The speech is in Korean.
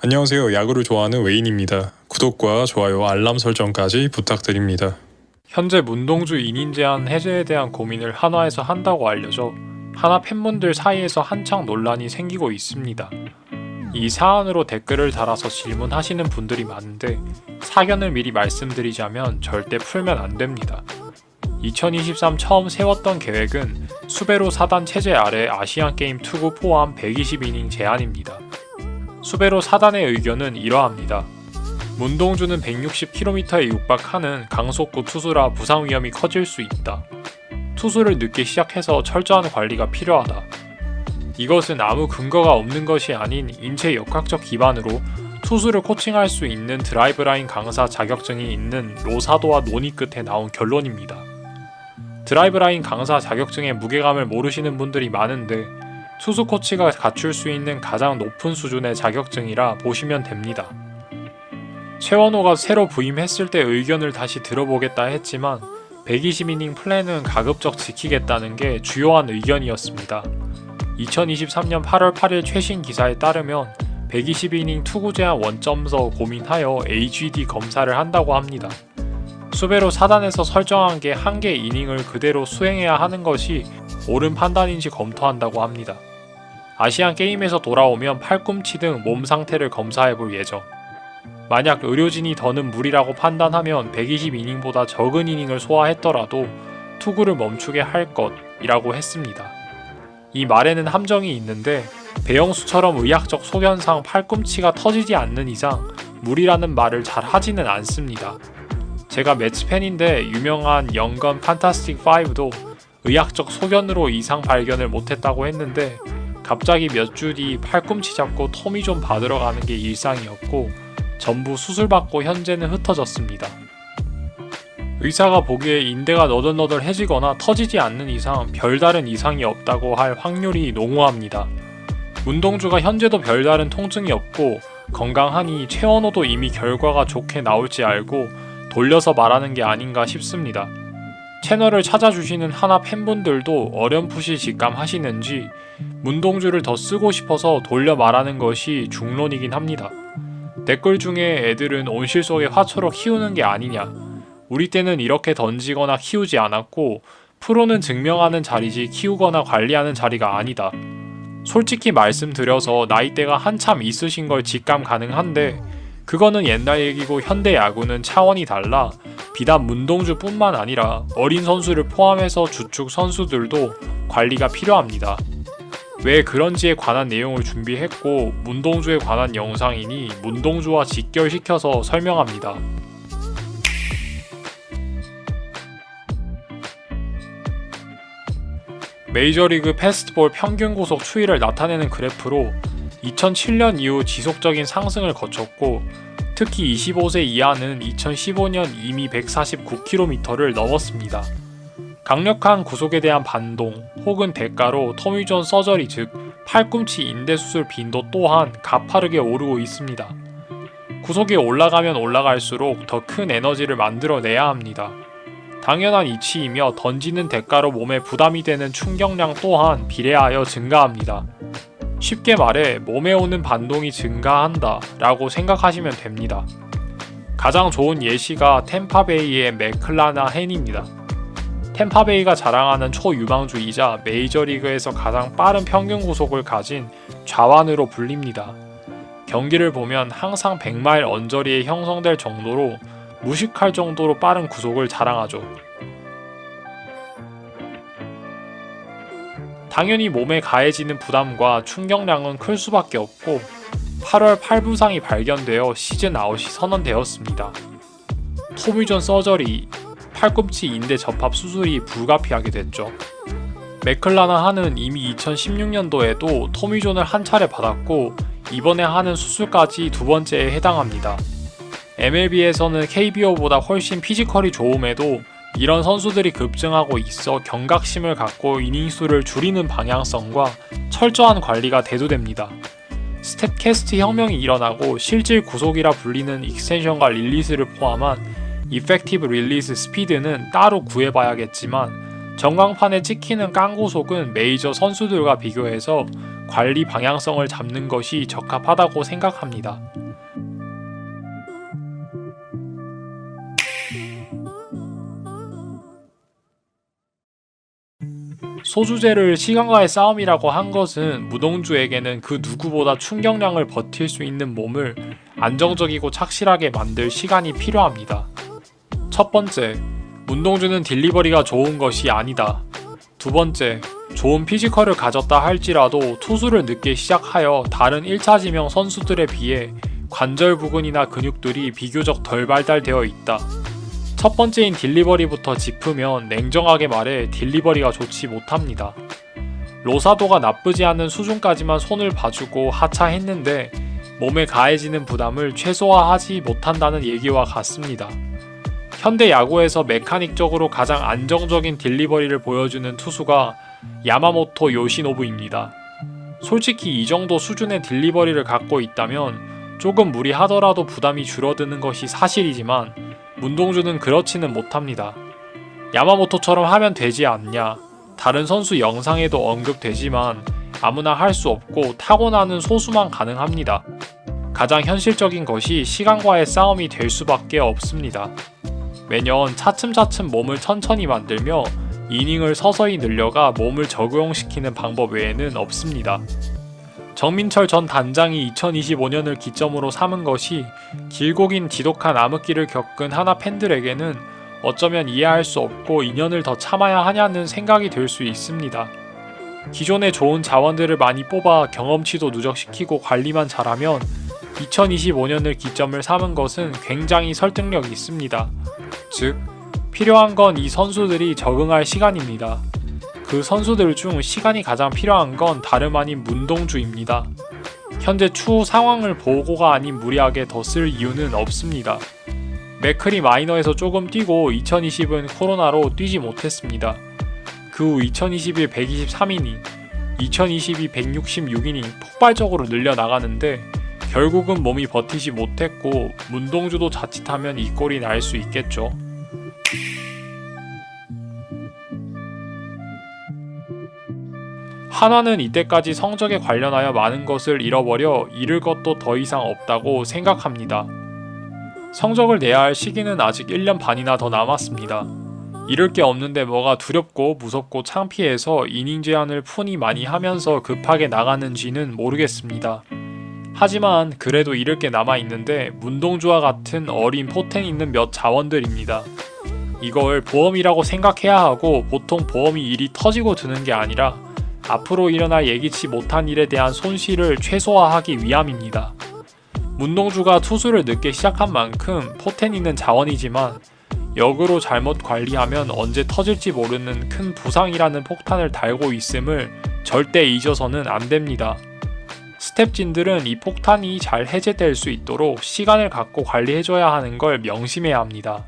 안녕하세요. 야구를 좋아하는 웨인입니다. 구독과 좋아요, 알람 설정까지 부탁드립니다. 현재 문동주 인인 제한 해제에 대한 고민을 한화에서 한다고 알려져 한화 팬분들 사이에서 한창 논란이 생기고 있습니다. 이 사안으로 댓글을 달아서 질문하시는 분들이 많은데 사견을 미리 말씀드리자면 절대 풀면 안 됩니다. 2023 처음 세웠던 계획은 수베로 4단 체제 아래 아시안게임 투구 포함 120이닝 제한입니다. 수베로 4단의 의견은 이러합니다. 문동주는 160km에 육박하는 강속구 투수라 부상 위험이 커질 수 있다. 투수를 늦게 시작해서 철저한 관리가 필요하다. 이것은 아무 근거가 없는 것이 아닌 인체 역학적 기반으로 투수를 코칭할 수 있는 드라이브라인 강사 자격증이 있는 로사도와 논의 끝에 나온 결론입니다. 드라이브라인 강사 자격증의 무게감을 모르시는 분들이 많은데 투수 코치가 갖출 수 있는 가장 높은 수준의 자격증이라 보시면 됩니다. 최원호가 새로 부임했을 때 의견을 다시 들어보겠다 했지만 120이닝 플랜은 가급적 지키겠다는 게 주요한 의견이었습니다. 2023년 8월 8일 최신 기사에 따르면 120이닝 투구 제한 원점서 고민하여 AGD 검사를 한다고 합니다. 수베로 4단에서 설정한 게 한 개 이닝을 그대로 수행해야 하는 것이 옳은 판단인지 검토한다고 합니다. 아시안 게임에서 돌아오면 팔꿈치 등 몸 상태를 검사해볼 예정. 만약 의료진이 더는 무리라고 판단하면 120이닝보다 적은 이닝을 소화했더라도 투구를 멈추게 할 것이라고 했습니다. 이 말에는 함정이 있는데 배영수처럼 의학적 소견상 팔꿈치가 터지지 않는 이상 무리라는 말을 잘 하지는 않습니다. 제가 매치 팬인데 유명한 영건 판타스틱 5도 의학적 소견으로 이상 발견을 못했다고 했는데 갑자기 몇 주 뒤 팔꿈치 잡고 토미존 받으러 가는 게 일상이었고 전부 수술받고 현재는 흩어졌습니다. 의사가 보기에 인대가 너덜너덜해지거나 터지지 않는 이상 별다른 이상이 없다고 할 확률이 농후합니다. 문동주가 현재도 별다른 통증이 없고 건강하니 최원호도 이미 결과가 좋게 나올지 알고 돌려서 말하는 게 아닌가 싶습니다. 채널을 찾아주시는 한화 팬분들도 어렴풋이 직감하시는지 문동주를 더 쓰고 싶어서 돌려 말하는 것이 중론이긴 합니다. 댓글 중에 애들은 온실 속의 화초로 키우는 게 아니냐, 우리 때는 이렇게 던지거나 키우지 않았고 프로는 증명하는 자리지 키우거나 관리하는 자리가 아니다. 솔직히 말씀드려서 나이대가 한참 있으신 걸 직감 가능한데 그거는 옛날 얘기고 현대 야구는 차원이 달라 비단 문동주뿐만 아니라 어린 선수를 포함해서 주축 선수들도 관리가 필요합니다. 왜 그런지에 관한 내용을 준비했고 문동주에 관한 영상이니 문동주와 직결시켜서 설명합니다. 메이저리그 패스트볼 평균 구속 추이를 나타내는 그래프로 2007년 이후 지속적인 상승을 거쳤고 특히 25세 이하는 2015년 이미 149km를 넘었습니다. 강력한 구속에 대한 반동 혹은 대가로 토미존 서저리 즉 팔꿈치 인대 수술 빈도 또한 가파르게 오르고 있습니다. 구속이 올라가면 올라갈수록 더 큰 에너지를 만들어내야 합니다. 당연한 이치이며 던지는 대가로 몸에 부담이 되는 충격량 또한 비례하여 증가합니다. 쉽게 말해 몸에 오는 반동이 증가한다 라고 생각하시면 됩니다. 가장 좋은 예시가 템파베이의 맥클라나헨입니다. 템파베이가 자랑하는 초유망주이자 메이저리그에서 가장 빠른 평균 구속을 가진 좌완으로 불립니다. 경기를 보면 항상 100마일 언저리에 형성될 정도로 무식할 정도로 빠른 구속을 자랑하죠. 당연히 몸에 가해지는 부담과 충격량은 클 수밖에 없고 8월 팔부상이 발견되어 시즌 아웃이 선언되었습니다. 토미존 서저리, 팔꿈치 인대 접합 수술이 불가피하게 됐죠. 맥클라나한은 이미 2016년도에도 토미존을 한 차례 받았고 이번에 하는 수술까지 두 번째에 해당합니다. MLB에서는 KBO보다 훨씬 피지컬이 좋음에도 이런 선수들이 급증하고 있어 경각심을 갖고 이닝 수를 줄이는 방향성과 철저한 관리가 대두됩니다. 스탯캐스트 혁명이 일어나고 실질 구속이라 불리는 익스텐션과 릴리스를 포함한 이펙티브 릴리스 스피드는 따로 구해봐야겠지만 전광판에 찍히는 깡구속은 메이저 선수들과 비교해서 관리 방향성을 잡는 것이 적합하다고 생각합니다. 소주제를 시간과의 싸움이라고 한 것은 무동주에게는 그 누구보다 충격량을 버틸 수 있는 몸을 안정적이고 착실하게 만들 시간이 필요합니다. 첫 번째, 문동주는 딜리버리가 좋은 것이 아니다. 두 번째, 좋은 피지컬을 가졌다 할지라도 투수를 늦게 시작하여 다른 1차 지명 선수들에 비해 관절 부근이나 근육들이 비교적 덜 발달되어 있다. 첫 번째인 딜리버리부터 짚으면 냉정하게 말해 딜리버리가 좋지 못합니다. 로사도가 나쁘지 않은 수준까지만 손을 봐주고 하차했는데 몸에 가해지는 부담을 최소화하지 못한다는 얘기와 같습니다. 현대 야구에서 메카닉적으로 가장 안정적인 딜리버리를 보여주는 투수가 야마모토 요시노부입니다. 솔직히 이 정도 수준의 딜리버리를 갖고 있다면 조금 무리하더라도 부담이 줄어드는 것이 사실이지만 문동주는 그렇지는 못합니다. 야마모토처럼 하면 되지 않냐. 다른 선수 영상에도 언급되지만 아무나 할 수 없고 타고나는 소수만 가능합니다. 가장 현실적인 것이 시간과의 싸움이 될 수밖에 없습니다. 매년 차츰차츰 몸을 천천히 만들며 이닝을 서서히 늘려가 몸을 적용시키는 방법 외에는 없습니다. 정민철 전 단장이 2025년을 기점으로 삼은 것이 길고 긴 지독한 암흑기를 겪은 하나 팬들에게는 어쩌면 이해할 수 없고 2년을 더 참아야 하냐는 생각이 들 수 있습니다. 기존에 좋은 자원들을 많이 뽑아 경험치도 누적시키고 관리만 잘하면 2025년을 기점을 삼은 것은 굉장히 설득력이 있습니다. 즉, 필요한 건 이 선수들이 적응할 시간입니다. 그 선수들 중 시간이 가장 필요한 건 다름 아닌 문동주입니다. 현재 추후 상황을 보고가 아닌 무리하게 더 쓸 이유는 없습니다. 맥클이 마이너에서 조금 뛰고 2020은 코로나로 뛰지 못했습니다. 그 후 2021 123이닝, 2022 166이닝 폭발적으로 늘려나가는데 결국은 몸이 버티지 못했고 문동주도 자칫하면 이 꼴이 날 수 있겠죠. 한화는 이때까지 성적에 관련하여 많은 것을 잃어버려 잃을 것도 더 이상 없다고 생각합니다. 성적을 내야 할 시기는 아직 1년 반이나 더 남았습니다. 잃을 게 없는데 뭐가 두렵고 무섭고 창피해서 이닝 제한을 푼이 많이 하면서 급하게 나가는지는 모르겠습니다. 하지만 그래도 잃을 게 남아있는데 문동주와 같은 어린 포텐 있는 몇 자원들입니다. 이걸 보험이라고 생각해야 하고 보통 보험이 일이 터지고 드는 게 아니라 앞으로 일어날 예기치 못한 일에 대한 손실을 최소화하기 위함입니다. 문동주가 투수를 늦게 시작한 만큼 포텐 있는 자원이지만 역으로 잘못 관리하면 언제 터질지 모르는 큰 부상이라는 폭탄을 달고 있음을 절대 잊어서는 안 됩니다. 스텝진들은 이 폭탄이 잘 해제될 수 있도록 시간을 갖고 관리해줘야 하는 걸 명심해야 합니다.